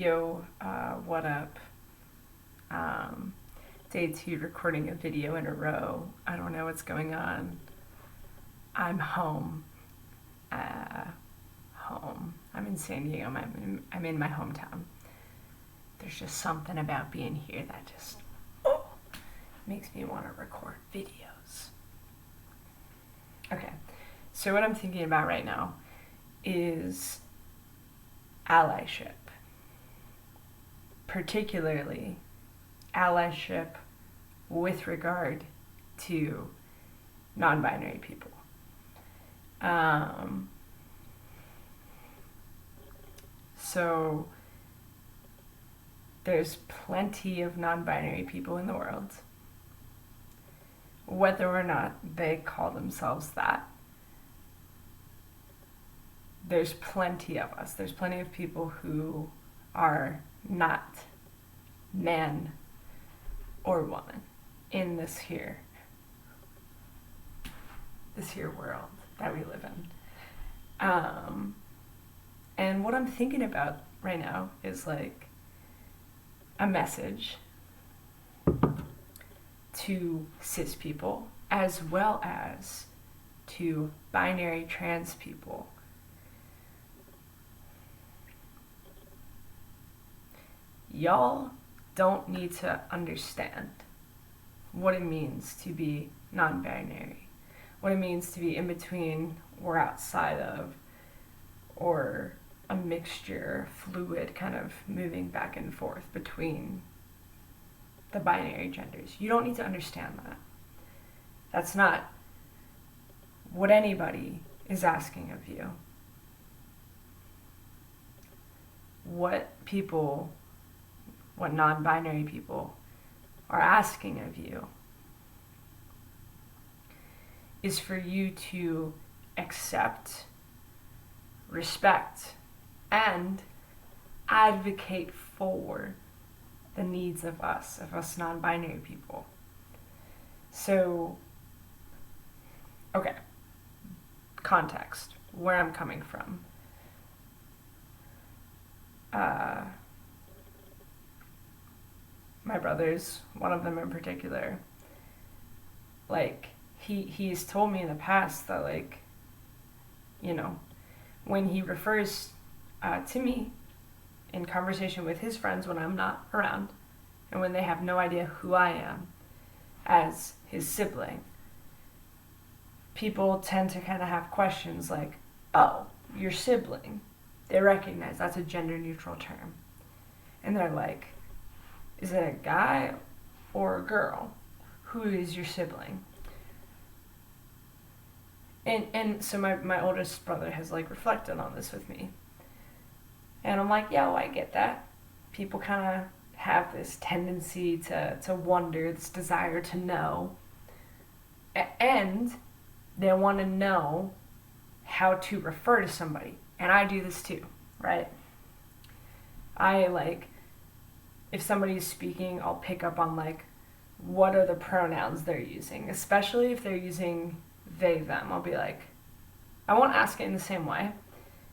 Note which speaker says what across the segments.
Speaker 1: Yo, what up? Day 2 recording a video in a row. I don't know what's going on. I'm home. Home. I'm in San Diego. I'm in my hometown. There's just something about being here that just makes me want to record videos. Okay, so what I'm thinking about right now is allyship. Particularly allyship with regard to non-binary people. So there's plenty of non-binary people in the world, whether or not they call themselves that. There's plenty of us. There's plenty of people who are not man or woman in this here world that we live in. And what I'm thinking about right now is like a message to cis people as well as to binary trans people. Y'all don't need to understand what it means to be non-binary, what it means to be in between or outside of, or a mixture, fluid, kind of moving back and forth between the binary genders. You don't need to understand that. That's not what anybody is asking of you. What non-binary people are asking of you is for you to accept, respect, and advocate for the needs of us non-binary people. So, okay, context, where I'm coming from. My brothers, one of them in particular, like, he's told me in the past that, like, you know, when he refers to me in conversation with his friends when I'm not around, and when they have no idea who I am as his sibling, people tend to kind of have questions like, oh, your sibling. They recognize that's a gender-neutral term. And they're like, is it a guy or a girl? Who is your sibling? And so my oldest brother has like reflected on this with me. And I'm like, yeah, well, I get that. People kind of have this tendency to wonder, this desire to know. And they want to know how to refer to somebody. And I do this too, right? If somebody's speaking, I'll pick up on like, what are the pronouns they're using, especially if they're using they, them. I'll be like, I won't ask it in the same way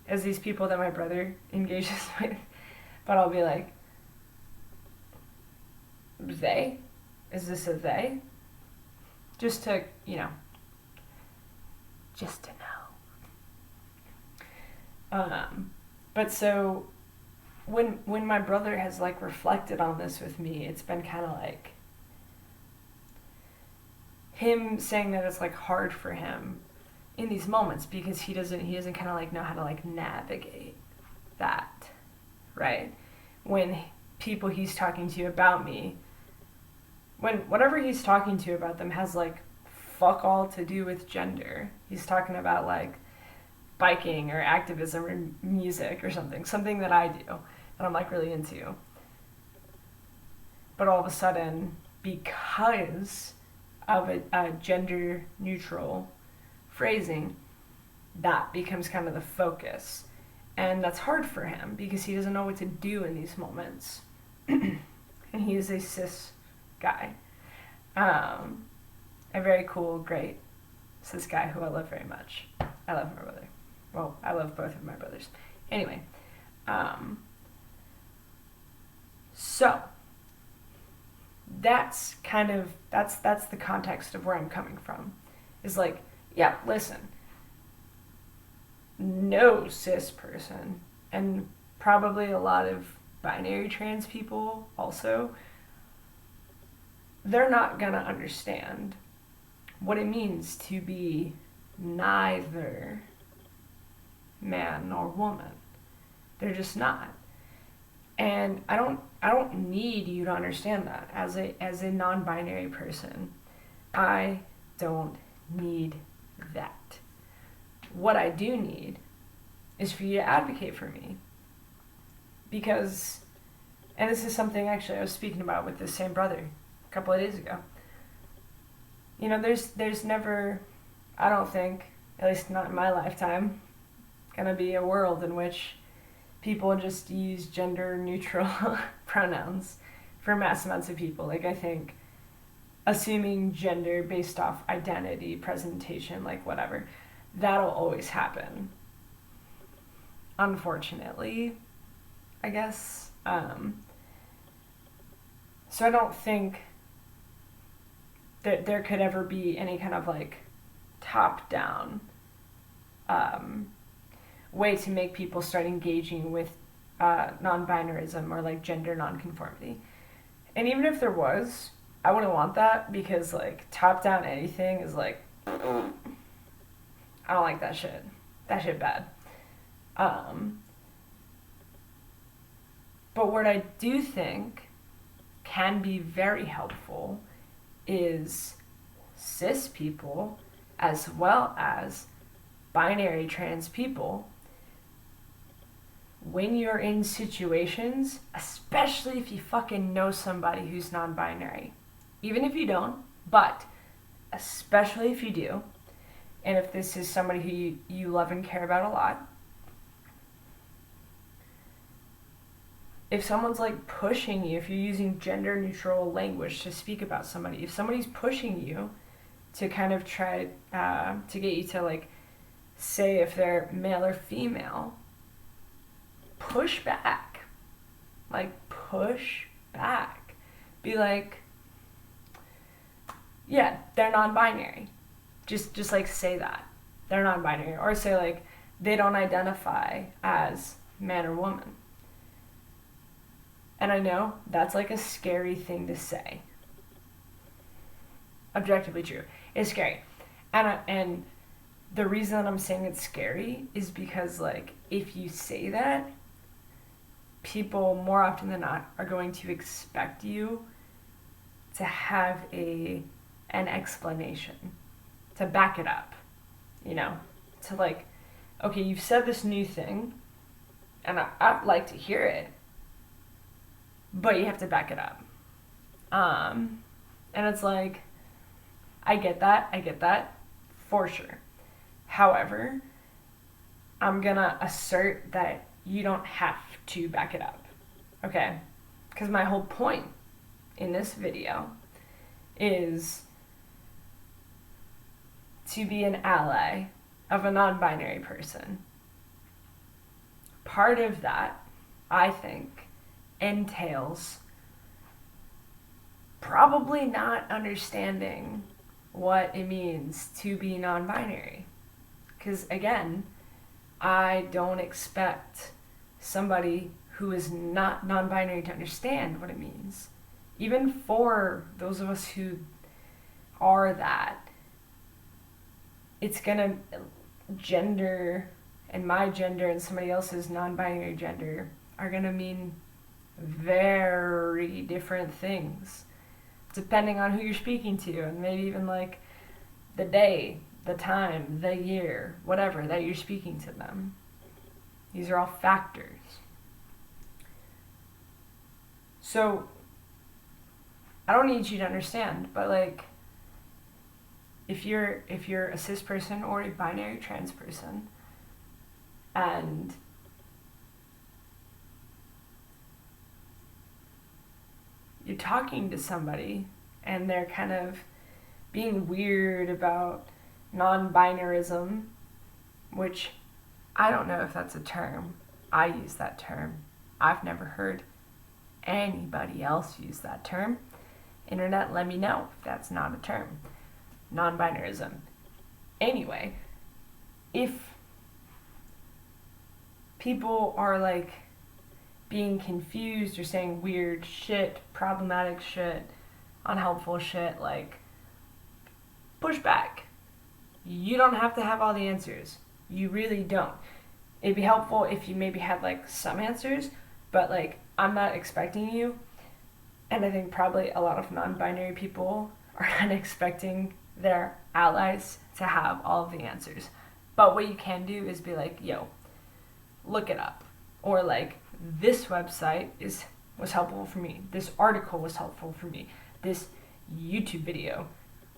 Speaker 1: as these people that my brother engages with, but I'll be like, they? Is this a they? Just to, just to know. But so when my brother has like reflected on this with me, it's been kind of like him saying that it's like hard for him in these moments because he doesn't kind of like know how to like navigate that, right? When people he's talking to about me, whatever he's talking to about them has like fuck all to do with gender. He's talking about like biking or activism or music or something that I do that I'm like really into. But all of a sudden, because of a gender neutral phrasing, that becomes kind of the focus. And that's hard for him because he doesn't know what to do in these moments. And he is a cis guy. A very cool, great cis guy who I love very much. I love my brother. Well, I love both of my brothers. Anyway, So that's the context of where I'm coming from. Is like, yeah, listen, no cis person, and probably a lot of binary trans people also, they're not gonna understand what it means to be neither man nor woman. They're just not. And I don't need you to understand that as a non-binary person. I don't need that. What I do need is for you to advocate for me. Because, and this is something actually I was speaking about with this same brother a couple of days ago. You know, there's never, I don't think, at least not in my lifetime, gonna be a world in which people just use gender neutral pronouns for mass amounts of people. Like, I think assuming gender based off identity, presentation, like whatever, that'll always happen. Unfortunately, I guess. So I don't think that there could ever be any kind of like top-down way to make people start engaging with non-binarism or like gender non-conformity. And even if there was, I wouldn't want that, because like top-down anything is like, I don't like that shit. That shit bad. But what I do think can be very helpful is cis people as well as binary trans people, when you're in situations, especially if you fucking know somebody who's non-binary, even if you don't, but especially if you do, and if this is somebody who you love and care about a lot, if someone's like pushing you, if you're using gender neutral language to speak about somebody, if somebody's pushing you to kind of try to get you to like say if they're male or female, push back. Like, push back. Be like, yeah, they're non-binary. Just like say that. They're non-binary. Or say like, they don't identify as man or woman. And I know that's like a scary thing to say. Objectively true. It's scary. And the reason I'm saying it's scary is because like, if you say that, people more often than not are going to expect you to have an explanation, to back it up, you know, to like, okay, you've said this new thing, and I'd like to hear it, but you have to back it up. And it's like, I get that, for sure. However, I'm gonna assert that you don't have to back it up, okay? Because my whole point in this video is to be an ally of a non-binary person. Part of that, I think, entails probably not understanding what it means to be non-binary. Because again, I don't expect somebody who is not non-binary to understand what it means. Even for those of us who are that, it's gonna, gender and my gender and somebody else's non-binary gender are gonna mean very different things depending on who you're speaking to, and maybe even like the day, the time, the year, whatever that you're speaking to them. These are all factors. So I don't need you to understand, but like, if you're a cis person or a binary trans person, and you're talking to somebody and they're kind of being weird about non-binarism, which I don't know if that's a term. I use that term. I've never heard anybody else use that term. Internet, let me know if that's not a term. Non-binarism. Anyway, if people are like being confused or saying weird shit, problematic shit, unhelpful shit, like, push back. You don't have to have all the answers. You really don't. It'd be helpful if you maybe had like some answers, but like, I'm not expecting you. And I think probably a lot of non-binary people are not expecting their allies to have all of the answers. But what you can do is be like, yo, look it up. Or like, this website was helpful for me. This article was helpful for me. This YouTube video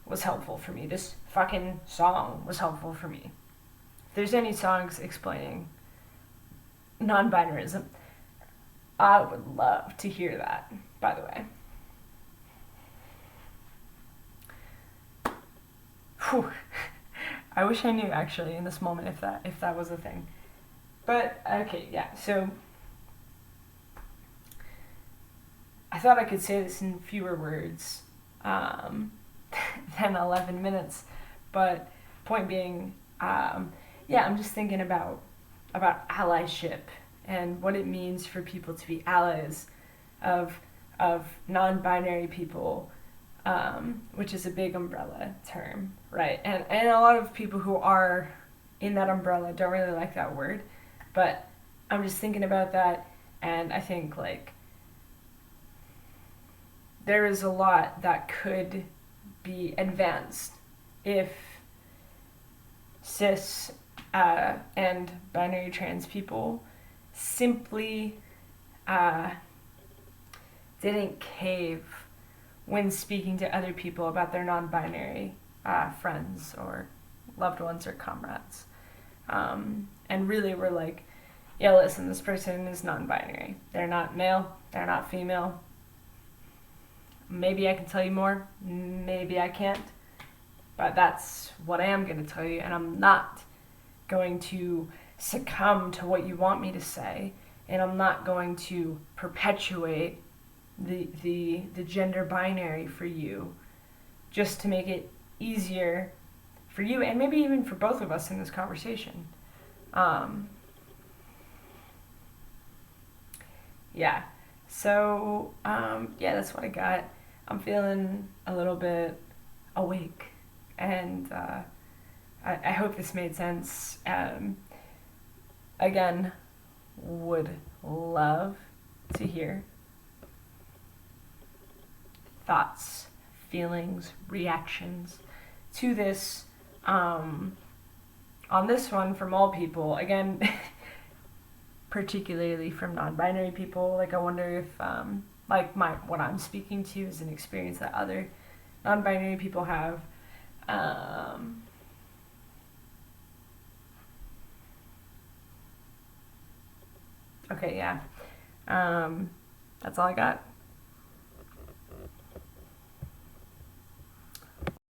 Speaker 1: was helpful for me. This fucking song was helpful for me. If there's any songs explaining non-binarism, I would love to hear that, by the way. Whew. I wish I knew actually in this moment if that was a thing. But okay, yeah, so I thought I could say this in fewer words than 11 minutes, but point being, yeah, I'm just thinking about allyship and what it means for people to be allies of non-binary people, which is a big umbrella term, right? And a lot of people who are in that umbrella don't really like that word, but I'm just thinking about that, and I think like there is a lot that could be advanced if cis and binary trans people simply didn't cave when speaking to other people about their non-binary friends or loved ones or comrades. And really were like, yeah, listen, this person is non-binary. They're not male, they're not female. Maybe I can tell you more, maybe I can't. But that's what I am going to tell you, and I'm not going to succumb to what you want me to say, and I'm not going to perpetuate the gender binary for you just to make it easier for you and maybe even for both of us in this conversation. Yeah, so yeah, that's what I got. I'm feeling a little bit awake, and I hope this made sense. Again, would love to hear thoughts, feelings, reactions to this on this one from all people. Again, particularly from non-binary people. Like, I wonder if like what I'm speaking to is an experience that other non-binary people have. Okay, yeah. That's all I got.